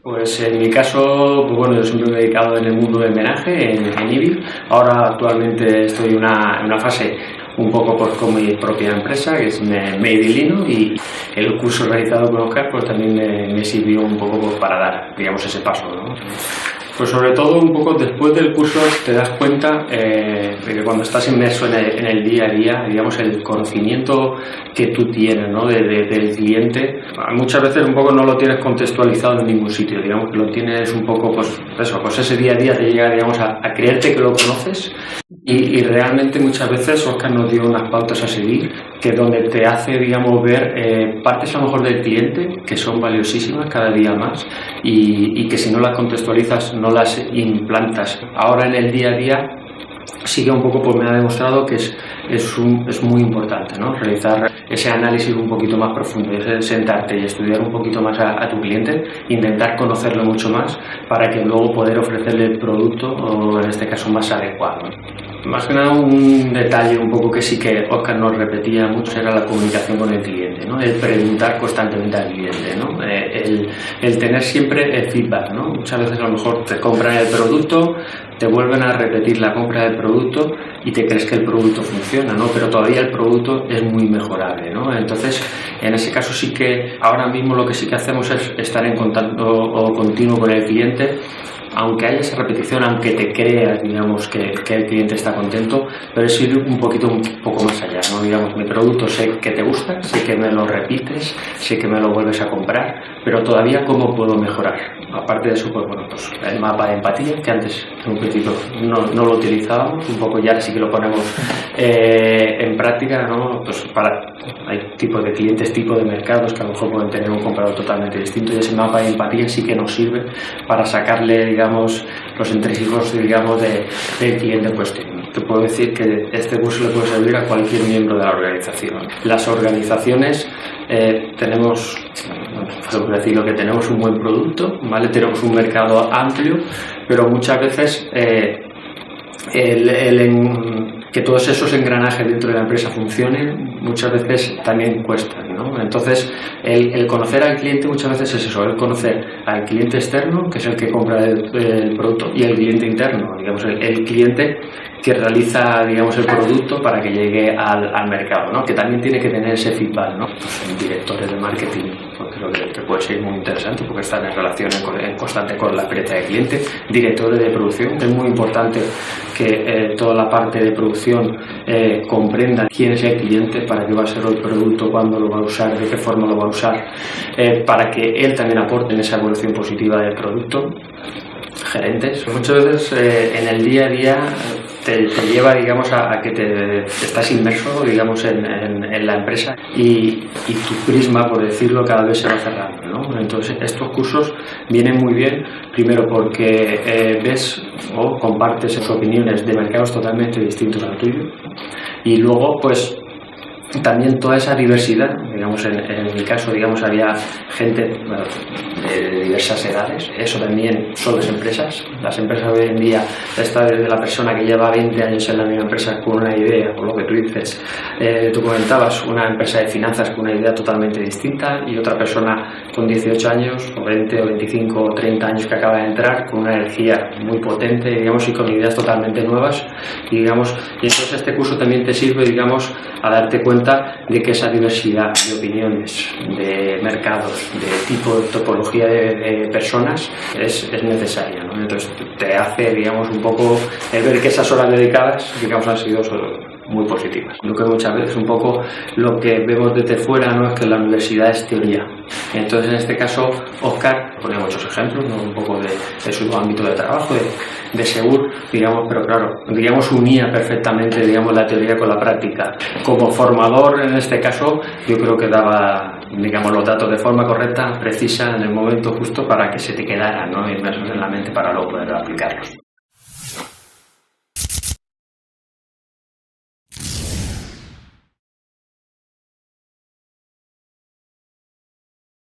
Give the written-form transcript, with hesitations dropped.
Pues en mi caso, pues bueno, yo siempre me he dedicado en el mundo del menaje, en IBIF. Ahora actualmente estoy en una fase un poco pues, con mi propia empresa, que es Made in Lino, y el curso realizado con Oscar pues también me sirvió un poco pues, para dar, digamos, ese paso, ¿no? Pues sobre todo un poco después del curso te das cuenta de que cuando estás inmerso en el día a día, digamos, el conocimiento que tú tienes, ¿no? del cliente, muchas veces un poco no lo tienes contextualizado en ningún sitio, digamos que lo tienes un poco, pues eso, pues ese día a día te llega, digamos, a creerte que lo conoces y realmente muchas veces Oscar nos dio unas pautas a seguir que donde te hace, digamos, ver partes a lo mejor del cliente que son valiosísimas cada día más y que si no las contextualizas no las implantas ahora en el día a día, sí que un poco pues me ha demostrado que es muy importante, ¿no? Realizar ese análisis un poquito más profundo, ese sentarte y estudiar un poquito más a tu cliente, intentar conocerlo mucho más para que luego poder ofrecerle el producto o en este caso más adecuado. Más que nada un detalle un poco que sí que Oscar nos repetía mucho era la comunicación con el cliente, ¿no? El preguntar constantemente al cliente, ¿no? El tener siempre el feedback, ¿no? Muchas veces a lo mejor te compran el producto, te vuelven a repetir la compra del producto y te crees que el producto funciona, ¿no? Pero todavía el producto es muy mejorable, ¿no? Entonces, en ese caso sí que ahora mismo lo que sí que hacemos es estar en contacto continuo con el cliente, aunque haya esa repetición, aunque te creas, digamos, que el cliente está contento, pero es ir un poco más allá, ¿no? Digamos, mi producto sé que te gusta, sé que me lo repites, sé que me lo vuelves a comprar, pero todavía ¿cómo puedo mejorar? Aparte de eso, pues bueno, pues el mapa de empatía, que antes en un principio no lo utilizábamos, un poco ya sí que lo ponemos en práctica, ¿no? Pues hay tipos de clientes, tipos de mercados que a lo mejor pueden tener un comprador totalmente distinto y ese mapa de empatía sí que nos sirve para sacarle, digamos, los entresijos, digamos, del cliente en cuestión. Te puedo decir que este curso le puede servir a cualquier miembro de la organización. Las organizaciones tenemos, por decirlo, que tenemos un buen producto, ¿vale? Tenemos un mercado amplio, pero muchas veces que todos esos engranajes dentro de la empresa funcionen, muchas veces también cuestan, ¿no? Entonces, el conocer al cliente muchas veces es eso, el conocer al cliente externo, que es el que compra el producto, y el cliente interno, digamos, el cliente que realiza, digamos, el producto para que llegue al mercado, ¿no? Que también tiene que tener ese feedback, ¿no? Pues directores de marketing, porque creo que puede ser muy interesante porque están en relación en constante con la experiencia del cliente, directores de producción, es muy importante que toda la parte de producción comprenda quién es el cliente, para qué va a ser el producto, cuándo lo va a usar, de qué forma lo va a usar, para que él también aporte en esa evolución positiva del producto. Gerentes, muchas veces en el día a día te lleva, digamos, a que te estás inmerso, digamos, en la empresa y tu prisma, por decirlo, cada vez se va cerrando, ¿no? Entonces estos cursos vienen muy bien, primero porque ves o compartes esas opiniones de mercados totalmente distintos al tuyo y luego pues también toda esa diversidad, digamos, en mi caso, digamos, había gente de diversas edades, eso también son las empresas hoy en día, está desde la persona que lleva 20 años en la misma empresa con una idea, por lo que tú dices, tú comentabas, una empresa de finanzas con una idea totalmente distinta y otra persona con 18 años, o 20 o 25 o 30 años que acaba de entrar con una energía muy potente, digamos, y con ideas totalmente nuevas, y entonces este curso también te sirve, digamos, a darte cuenta de que esa diversidad de opiniones, de mercados, de tipo de topología de personas es necesaria, ¿no? Entonces te hace, digamos, un poco ver que esas horas dedicadas, digamos, han sido muy positivas. Yo creo que muchas veces un poco lo que vemos desde fuera, ¿no? Es que la universidad es teoría. Entonces en este caso Oscar pone muchos ejemplos, ¿no? Un poco de su ámbito de trabajo, de Segur, digamos, pero claro, digamos, unía perfectamente, digamos, la teoría con la práctica. Como formador en este caso yo creo que daba, digamos, los datos de forma correcta, precisa, en el momento justo para que se te quedaran, ¿no? Inmersos en la mente para luego poder aplicarlos.